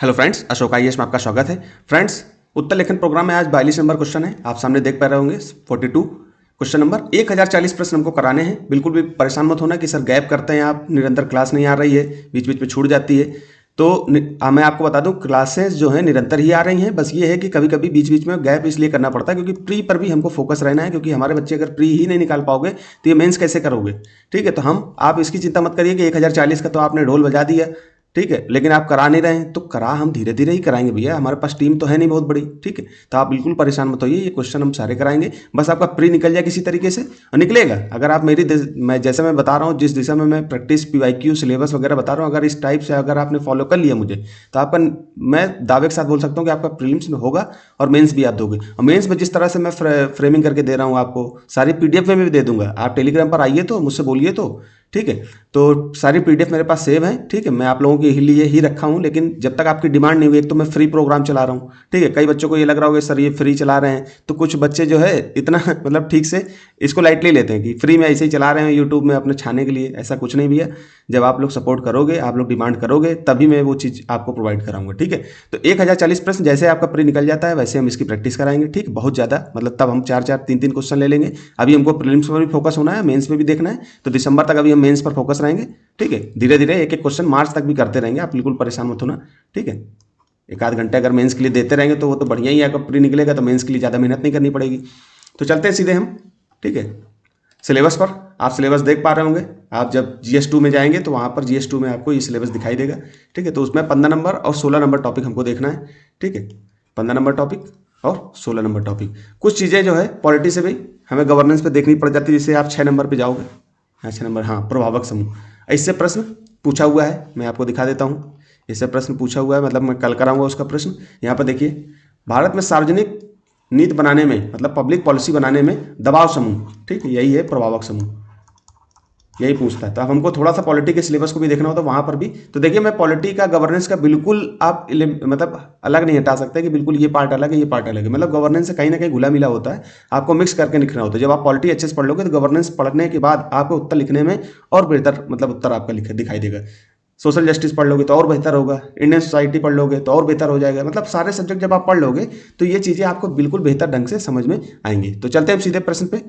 Hello friends, Ashok IAS में आपका स्वागत है। फ्रेंड्स, उत्तर लेखन प्रोग्राम में आज 42 नंबर क्वेश्चन है। आप सामने देख पा रहे होंगे 42 क्वेश्चन नंबर 1040 प्रश्न हमको कराने हैं। बिल्कुल भी परेशान मत होना कि सर गैप करते हैं आप, निरंतर क्लास नहीं आ रही है, बीच बीच में छूट जाती है। तो मैं आपको बता दूं, क्लासेस जो है निरंतर ही आ रही हैं। बस ये है कि कभी कभी बीच बीच में गैप इसलिए करना पड़ता है क्योंकि प्री पर भी हमको फोकस रहना है, क्योंकि हमारे बच्चे अगर प्री ही नहीं निकाल पाओगे तो ये मेंस कैसे करोगे। ठीक है, तो आप इसकी चिंता मत करिए कि 1040 का तो आपने ढोल बजा दिया, ठीक है, लेकिन आप करा नहीं रहे हैं। तो करा हम धीरे धीरे ही कराएंगे भैया, हमारे पास टीम तो है नहीं बहुत बड़ी। ठीक है, तो आप बिल्कुल परेशान मत होइए, ये क्वेश्चन हम सारे कराएंगे। बस आपका प्री निकल जाए किसी तरीके से, और निकलेगा अगर आप मैं जैसे मैं बता रहा हूँ, जिस दिशा में मैं प्रैक्टिस पीवाईक्यू सिलेबस वगैरह बता रहा हूँ, अगर इस टाइप से अगर आपने फॉलो कर लिया मुझे, तो आपका, मैं दावे के साथ बोल सकता हूँ कि आपका प्रीलिम्स में होगा और मेंस भी आप दोगे। और मेंस में जिस तरह से मैं फ्रेमिंग करके दे रहा हूँ आपको, सारी पीडीएफ में भी दे दूंगा। आप टेलीग्राम पर आइए तो मुझसे बोलिए तो, ठीक है। तो सारी पीडीएफ मेरे पास सेव है, ठीक है। मैं आप लोगों के लिए ही रखा हूं, लेकिन जब तक आपकी डिमांड नहीं हुई, एक तो मैं फ्री प्रोग्राम चला रहा हूं, ठीक है। कई बच्चों को ये लग रहा होगा सर ये फ्री चला रहे हैं, तो कुछ बच्चे जो है इतना मतलब ठीक से इसको लाइटली लेते हैं कि फ्री में ऐसे ही चला रहे हैं यूट्यूब में अपने छाने के लिए। ऐसा कुछ नहीं भैया, जब आप लोग सपोर्ट करोगे, आप लोग डिमांड करोगे, तभी मैं वो चीज़ आपको प्रोवाइड कराऊंगा, ठीक है। तो 1040 प्रश्न जैसे आपका प्री निकल जाता है वैसे हम इसकी प्रैक्टिस कराएंगे, ठीक। बहुत ज़्यादा मतलब तब हम 4-4, 3-3 क्वेश्चन ले लेंगे। अभी हमको प्रीलिम्स पर भी फोकस होना है, मेंस में भी देखना है, तो दिसंबर तक अभी हम मेंस पर फोकस रहेंगे, ठीक है। धीरे धीरे एक एक क्वेश्चन मार्च तक भी करते रहेंगे, आप बिल्कुल परेशान मत होना, ठीक है। एक आध घंटे अगर मेंस के लिए देते रहेंगे तो वो तो बढ़िया ही है। अगर प्री निकलेगा तो मेंस के लिए ज़्यादा मेहनत नहीं करनी पड़ेगी। तो चलते हैं सीधे हम, ठीक है, सिलेबस पर। आप सिलेबस देख पा रहे होंगे। आप जब GS2 में जाएंगे तो वहाँ पर GS2 में आपको ये सिलेबस दिखाई देगा, ठीक है। तो उसमें 15 नंबर और 16 नंबर टॉपिक हमको देखना है, ठीक है। 15 नंबर टॉपिक और 16 नंबर टॉपिक। कुछ चीज़ें जो है पॉलिटी से भी हमें गवर्नेंस पे देखनी पड़ जाती है, जैसे आप 6 नंबर पे जाओगे। हाँ, 6 नंबर, हाँ, प्रभावक समूह। इससे प्रश्न पूछा हुआ है, मैं आपको दिखा देता हूँ। इससे प्रश्न पूछा हुआ है, मतलब मैं कल कराऊंगा उसका प्रश्न। यहाँ पर देखिए, भारत में सार्वजनिक नीति बनाने में, मतलब पब्लिक पॉलिसी बनाने में दबाव समूह, ठीक है, यही है प्रभावक समूह, यही पूछता है। तो अब हमको थोड़ा सा पॉलिटी के सिलेबस को भी देखना हो तो वहां पर भी तो देखिए, मैं पॉलिटी का गवर्नेंस का बिल्कुल आप मतलब अलग नहीं हटा सकते कि बिल्कुल ये पार्ट अलग है ये पार्ट अलग है। मतलब गवर्नेंस से कहीं ना कहीं घुला मिला होता है, आपको मिक्स करके लिखना होता है। जब आप पॉलिटी अच्छे से पढ़ लोगे तो गवर्नेंस पढ़ने के बाद आपको उत्तर लिखने में और बेहतर, मतलब उत्तर आपका दिखाई देगा। सोशल जस्टिस पढ़ लोगे तो और बेहतर होगा, इंडियन सोसाइटी पढ़ लोगे तो और बेहतर हो जाएगा। मतलब सारे सब्जेक्ट जब आप पढ़ लोगे तो ये चीज़ें आपको बिल्कुल बेहतर ढंग से समझ में आएंगी। तो चलते हैं सीधे प्रश्न पे।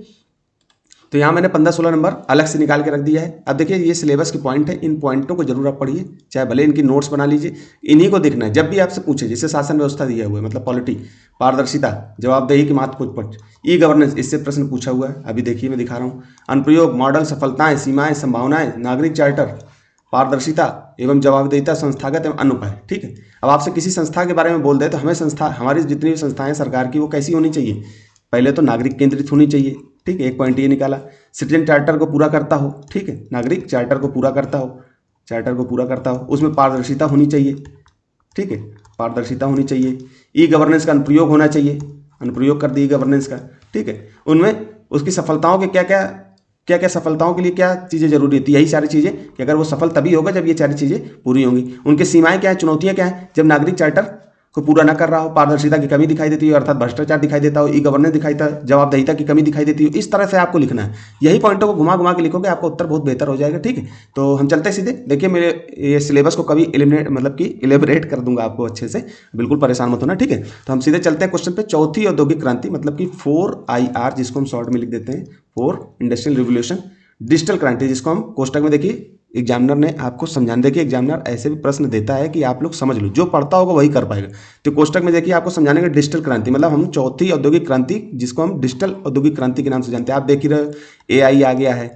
तो यहाँ मैंने 15-16 नंबर अलग से निकाल के रख दिया है। अब देखिए, ये सिलेबस की पॉइंट है, इन पॉइंटों को जरूर आप पढ़िए, चाहे भले इनकी नोट्स बना लीजिए। इन्हीं को देखना है जब भी आपसे पूछे, जैसे शासन व्यवस्था दिया हुआ है, मतलब पॉलिटी, पारदर्शिता, जवाबदेही की महत्वपूर्ण, ई गवर्नेंस, इससे प्रश्न पूछा हुआ है। अभी देखिए मैं दिखा रहा हूँ, अनुप्रयोग, मॉडल, सफलताएं, सीमाएं, संभावनाएं, नागरिक चार्टर, पारदर्शिता एवं जवाबदेहिता, संस्थागत एवं अन्य उपाय, ठीक है। अब आपसे किसी संस्था के बारे में बोल दे तो हमें संस्था, हमारी जितनी भी संस्थाएं सरकार की, वो कैसी होनी चाहिए? पहले तो नागरिक केंद्रित होनी चाहिए, ठीक है, एक पॉइंट ये निकाला। सिटीजन चार्टर को पूरा करता हो, ठीक है, नागरिक चार्टर को पूरा करता हो, चार्टर को पूरा करता हो, उसमें पारदर्शिता होनी चाहिए, ठीक है, पारदर्शिता होनी चाहिए। ई गवर्नेंस का अनुप्रयोग होना चाहिए, अनुप्रयोग कर दी गवर्नेंस का, ठीक है। उनमें उसकी सफलताओं के क्या क्या सफलताओं के लिए क्या चीज़ें जरूरी होती है, यही सारी चीज़ें, कि अगर वो सफल तभी होगा जब ये सारी चीज़ें पूरी होंगी। उनकी सीमाएं क्या है, चुनौतियां क्या है, जब नागरिक चार्टर को पूरा ना कर रहा हो, पारदर्शिता की कमी दिखाई देती है, अर्थात भ्रष्टाचार दिखाई देता हो, ई गवर्नेंस दिखाई देता है, जवाबदेहिता की कमी दिखाई देती हो। इस तरह से आपको लिखना है, यही पॉइंटों को घुमा घुमा के लिखोगे, आपको उत्तर बहुत बेहतर हो जाएगा, ठीक है। तो हम चलते हैं सीधे। देखिए, मेरे ये सिलेबस को कभी एलिमिनेट, मतलब कि इलेबोरेट कर दूंगा आपको अच्छे से, बिल्कुल परेशान मत होना, ठीक है। तो हम सीधे चलते हैं क्वेश्चन पे। चौथी औद्योगिक क्रांति, मतलब कि 4IR, जिसको हम शॉर्ट में लिख देते हैं, 4 इंडस्ट्रियल रिवोल्यूशन। डिजिटल क्रांति, जिसको हम कोष्टक में देखिए एग्जामिनर ने आपको समझाने, देखिए एग्जामिनर ऐसे भी प्रश्न देता है कि आप लोग समझ लो, जो पढ़ता होगा वही कर पाएगा। तो कोष्टक में देखिए आपको समझाने का डिजिटल क्रांति, मतलब हम चौथी औद्योगिक क्रांति, जिसको हम डिजिटल औद्योगिक क्रांति के नाम से जानते हैं। आप देख ही रहे, AI आ गया है,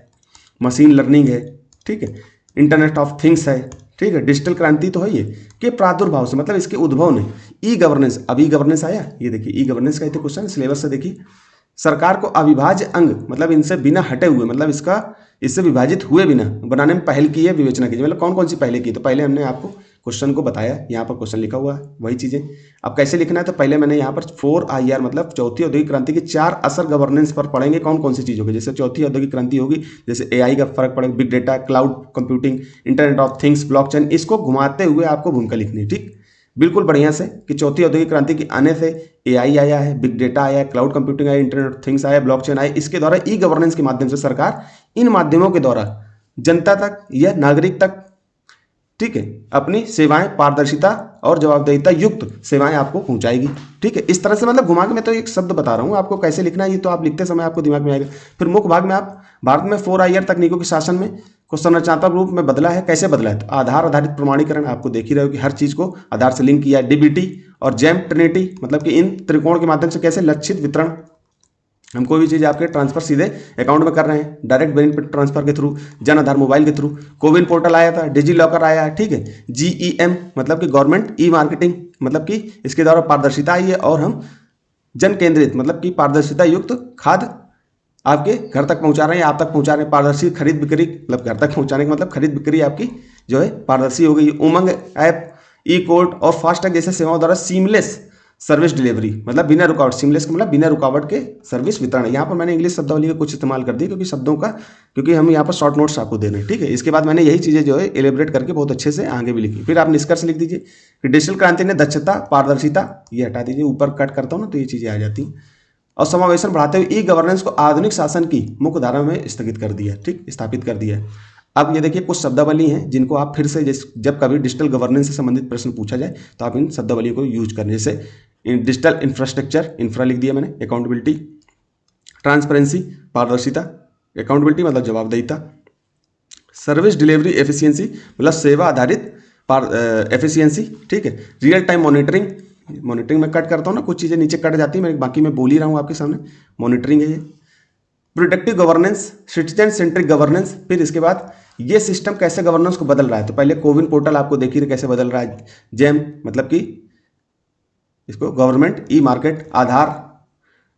मशीन लर्निंग है, ठीक है, इंटरनेट ऑफ थिंग्स है, ठीक है। डिजिटल क्रांति तो है ये के प्रादुर्भाव से, मतलब इसके उद्भव ने। ई गवर्नेंस, अभी गवर्नेंस आया, ये देखिए ई गवर्नेंस का क्वेश्चन सिलेबस से देखिए। सरकार को अविभाज्य अंग, मतलब इनसे बिना हटे हुए, मतलब इससे विभाजित हुए बिना बनाने में पहल की है, विवेचना कीजिए। मतलब कौन कौन सी पहले की, तो पहले हमने आपको क्वेश्चन को बताया, यहाँ पर क्वेश्चन लिखा हुआ है, वही चीजें। अब कैसे लिखना है, तो पहले मैंने यहाँ पर 4IR, मतलब चौथी औद्योगिक क्रांति के 4 असर गवर्नेंस पर पढ़ेंगे, कौन कौन सी चीजों के। जैसे चौथी औद्योगिक क्रांति होगी, जैसे AI का फर्क पड़ेगा, big data, cloud computing, internet of things, blockchain, इसको घुमाते हुए आपको भूमिका लिखनी है, ठीक, बिल्कुल बढ़िया से, कि चौथी औद्योगिक क्रांति के आने से AI आया है, बिग डेटा आया है, क्लाउड कंप्यूटिंग आया, इंटरनेट ऑफ थिंग्स आया, ब्लॉकचेन आया। इसके द्वारा ई गवर्नेंस के माध्यम से सरकार इन माध्यमों के द्वारा जनता तक या नागरिक तक, ठीक है, अपनी सेवाएं पारदर्शिता और जवाबदेहिता युक्त सेवाएं आपको पहुंचाएगी। ठीक है, इस तरह से मतलब घुमा के मैं तो एक शब्द बता रहा हूँ आपको कैसे लिखना है, ये तो आप लिखते समय आपको दिमाग में आएगा। फिर मुख्य भाग में आप भारत में 4IR तकनीकों के शासन में को संरचनात्मक रूप में बदला है, कैसे बदला है, तो आधार आधारित प्रमाणीकरण, आपको देख ही रहे हो कि हर चीज को आधार से लिंक किया है। डीबीटी और जेम ट्रिनिटी, मतलब कि इन त्रिकोण के माध्यम से कैसे लक्षित वितरण, हम कोई भी चीज़ आपके ट्रांसफर सीधे अकाउंट में कर रहे हैं, डायरेक्ट बेनिफिट ट्रांसफर के थ्रू, जन आधार मोबाइल के थ्रू, कोविन पोर्टल आया था, डिजी लॉकर आया है। ठीक है, GEM मतलब कि गवर्नमेंट ई मार्केटिंग, मतलब कि इसके द्वारा पारदर्शिता आई है। और हम जन केंद्रित मतलब कि पारदर्शिता युक्त खाद्य आपके घर तक पहुंचा रहे हैं, आप तक पहुंचा रहे हैं। पारदर्शी खरीद बिक्री, मतलब घर तक पहुंचाने का मतलब खरीद बिक्री आपकी जो है पारदर्शी हो गई। उमंग ऐप, ई कोर्ट और फास्टैग जैसे सेवाओं द्वारा सीमलेस सर्विस डिलीवरी, मतलब बिना रुकावट, सीमलेस का मतलब बिना रुकावट के सर्विस वितरण। यहाँ पर मैंने इंग्लिश शब्दावली का कुछ इस्तेमाल कर दी क्योंकि शब्दों का, क्योंकि हम यहाँ पर शॉर्ट नोट्स आपको दे रहे हैं। ठीक है, इसके बाद मैंने यही चीज़ें जो है एलिब्रेट करके बहुत अच्छे से आगे भी लिखी। फिर आप निष्कर्ष लिख दीजिए कि डिजिटल क्रांति ने दक्षता, पारदर्शिता, ये हटा दीजिए, ऊपर कट करता हूँ ना तो ये चीज़ें आ जाती हैं, और समावेशन बढ़ाते हुए ई गवर्नेंस को आधुनिक शासन की मुख्य धारा में स्थगित कर दिया, ठीक, स्थापित कर दिया है। अब ये देखिए कुछ शब्दावली हैं जिनको आप फिर से जब कभी डिजिटल गवर्नेंस से संबंधित प्रश्न पूछा जाए तो आप इन शब्दावलियों को यूज करें। जैसे डिजिटल इंफ्रास्ट्रक्चर, इंफ्रा लिख दिया मैंने, अकाउंटेबिलिटी, ट्रांसपेरेंसी, पारदर्शिता, अकाउंटेबिलिटी मतलब जवाबदेहिता, सर्विस डिलीवरी एफिशिएंसी मतलब सेवा आधारित एफिशिएंसी। ठीक है, रियल टाइम मॉनिटरिंग, मॉनिटरिंग में कट करता हूँ ना, कुछ चीज़ें नीचे कट जाती है, मैं बाकी मैं बोल ही रहा हूँ आपके सामने, मॉनिटरिंग है ये। Productive governance, citizen centric governance, फिर इसके बाद ये सिस्टम कैसे गवर्नेंस को बदल रहा है, तो पहले कोविन पोर्टल आपको देख ही रहे कैसे बदल रहा है। जेम मतलब कि इसको गवर्नमेंट ई मार्केट, आधार,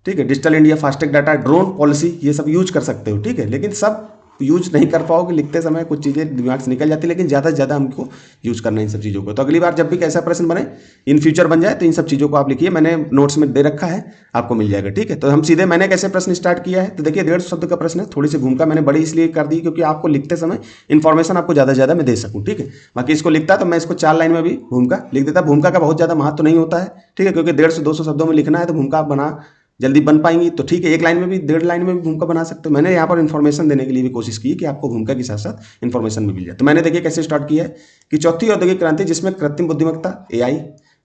ठीक है, digital India, FASTag data, drone policy, ये सब यूज कर सकते हो। ठीक है, लेकिन सब यूज नहीं कर पाओगे, लिखते समय कुछ चीज़ें दिमाग से निकल जाती है, लेकिन ज़्यादा से ज़्यादा हमको यूज करना है इन सब चीज़ों को। तो अगली बार जब भी कैसा प्रश्न बने, इन फ्यूचर बन जाए, तो इन सब चीज़ों को आप लिखिए, मैंने नोट्स में दे रखा है, आपको मिल जाएगा। ठीक है, तो हम सीधे मैंने कैसे प्रश्न स्टार्ट किया है, तो देखिए 150 शब्द का प्रश्न है, थोड़ी सी भूमिका मैंने बड़ी इसलिए कर दी क्योंकि आपको लिखते समय इन्फॉर्मेशन आपको ज़्यादा से ज़्यादा मैं दे सकूँ। ठीक है, बाकी इसको लिखता तो मैं इसको 4 लाइन में भी भूमिका लिख देता। भूमिका का बहुत ज़्यादा महत्व नहीं होता है, ठीक है, क्योंकि 150-200 शब्दों में लिखना है तो भूमिका आप बना जल्दी बन पाएंगी, तो ठीक है, 1 लाइन में भी, 1.5 लाइन में भी भूमिका बना सकते हो। मैंने यहाँ पर इन्फॉर्मेशन देने के लिए भी कोशिश की कि आपको भूमिका के साथ साथ इन्फॉर्मेशन भी मिल जाए। तो मैंने देखिए कैसे स्टार्ट किया है कि चौथी औद्योगिक क्रांति, जिसमें कृत्रिम बुद्धिमत्ता, AI,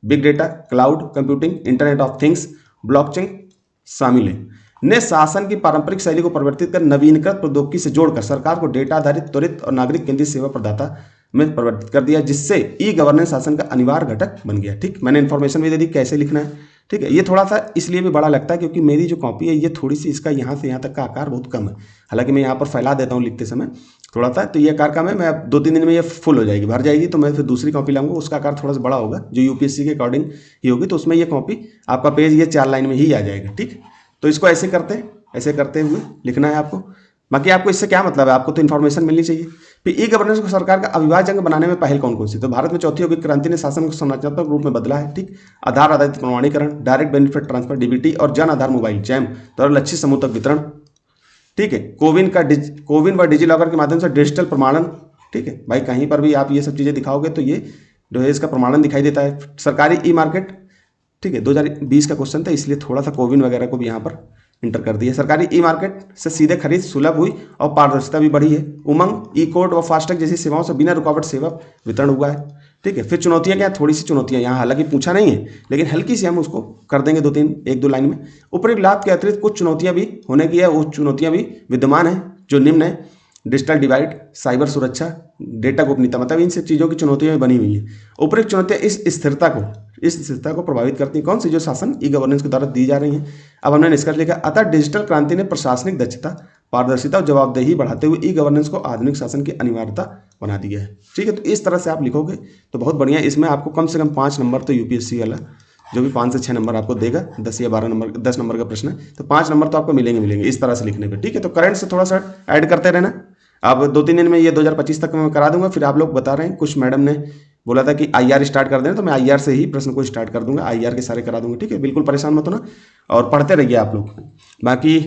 big data, cloud computing, internet of things, blockchain शामिल है, ने शासन की पारंपरिक शैली को परिवर्तित कर नवीनकृत प्रौद्योगिकी से जोड़कर सरकार को डेटा आधारित, त्वरित और नागरिक केंद्रित सेवा प्रदाता में परिवर्तित कर दिया, जिससे ई गवर्नेंस शासन का अनिवार्य घटक बन गया। ठीक, मैंने इन्फॉर्मेशन भी दे दी कैसे लिखना है। ठीक है, ये थोड़ा सा इसलिए भी बड़ा लगता है क्योंकि मेरी जो कॉपी है ये थोड़ी सी, इसका यहाँ से यहाँ तक का आकार बहुत कम है, हालांकि मैं यहाँ पर फैला देता हूँ लिखते समय थोड़ा सा, तो ये आकार कम है, मैं अब 2-3 दिन में ये फुल हो जाएगी, भर जाएगी, तो मैं फिर दूसरी कॉपी लाऊंगा, उसका आकार थोड़ा सा बड़ा होगा, जो UPSC के अकॉर्डिंग ही होगी, तो उसमें ये कॉपी आपका पेज ये 4 लाइन में ही आ जाएगा। ठीक, तो इसको ऐसे करते हुए लिखना है आपको। बाकी आपको इससे क्या मतलब है, आपको तो इन्फॉर्मेशन मिलनी चाहिए। फिर ई गवर्नेंस को सरकार का अविभाज्य अंग बनाने में पहल कौन कौन सी, तो भारत में चौथी औद्योगिक क्रांति ने शासन को संरचनात्मक रूप में बदला है। ठीक, आधार आधारित प्रमाणीकरण, डायरेक्ट बेनिफिट ट्रांसफर DBT और जन आधार मोबाइल जैम द्वारा लक्षित समूह तक वितरण। ठीक है, कोविन व डिजी लॉकर के माध्यम से डिजिटल प्रमाणन। ठीक है भाई, कहीं पर भी आप ये सब चीज़ें दिखाओगे तो ये जो है इसका प्रमाणन दिखाई देता है। सरकारी ई मार्केट, ठीक है, 2020 का क्वेश्चन था इसलिए थोड़ा सा कोविन वगैरह को भी यहाँ पर इंटर कर दिया। सरकारी ई मार्केट से सीधे खरीद सुलभ हुई और पारदर्शिता भी बढ़ी है। उमंग, ई कोर्ट व फास्टैग जैसी सेवाओं से बिना रुकावट सेवा वितरण हुआ है। ठीक है, फिर चुनौतियां क्या, थोड़ी सी चुनौतियां यहाँ हालांकि पूछा नहीं है, लेकिन हल्की सी हम उसको कर देंगे 1-2 लाइन में। उपयुक्त लाभ के अतिरिक्त कुछ चुनौतियां भी होने की है, वो चुनौतियां भी विद्यमान है जो निम्न है: डिजिटल डिवाइड, साइबर सुरक्षा, डेटा गोपनीयता, मतलब इन सब चीज़ों की चुनौतियां बनी हुई है। उपयुक्त चुनौतियां इस स्थिरता को प्रभावित करती हैं, कौन सी, जो शासन ई गवर्नेंस के द्वारा दी जा रही हैं। अब हमने निष्कर्ष लिखा, अतः डिजिटल क्रांति ने प्रशासनिक दक्षता, पारदर्शिता और जवाबदेही बढ़ाते हुए ई गवर्नेंस को आधुनिक शासन की अनिवार्यता बना दिया है। ठीक है, तो इस तरह से आप लिखोगे तो बहुत बढ़िया। इसमें आपको कम से कम 5 नंबर तो UPSC वाला जो भी 5 से 6 नंबर आपको देगा, 10 या 12 नंबर, 10 नंबर का प्रश्न है तो 5 नंबर तो आपको मिलेंगे इस तरह से लिखने पे। ठीक है, तो करंट से थोड़ा सा ऐड करते रहना। अब 2-3 दिन में ये 2025 तक मैं करा दूंगा। फिर आप लोग बता रहे हैं, कुछ मैडम ने बोला था कि IR स्टार्ट कर देना, तो मैं IR से ही प्रश्न को स्टार्ट कर दूंगा, IR के सारे करा दूंगा। ठीक है, बिल्कुल परेशान मत होना और पढ़ते रहिए आप लोग। बाकी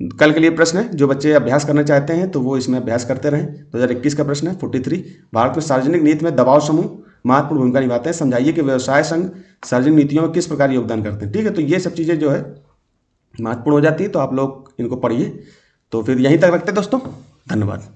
कल के लिए प्रश्न है, जो बच्चे अभ्यास करना चाहते हैं तो वो इसमें अभ्यास करते रहें। 2021 का प्रश्न है 43, भारत में सार्वजनिक नीति में दबाव समूह महत्वपूर्ण भूमिका निभाते हैं, समझाइए कि व्यवसाय संघ सार्वजनिक नीतियों में किस प्रकार योगदान करते हैं। ठीक है, तो ये सब चीज़ें जो है महत्वपूर्ण हो जाती है, तो आप लोग इनको पढ़िए। तो फिर यहीं तक रखते हैं दोस्तों, धन्यवाद।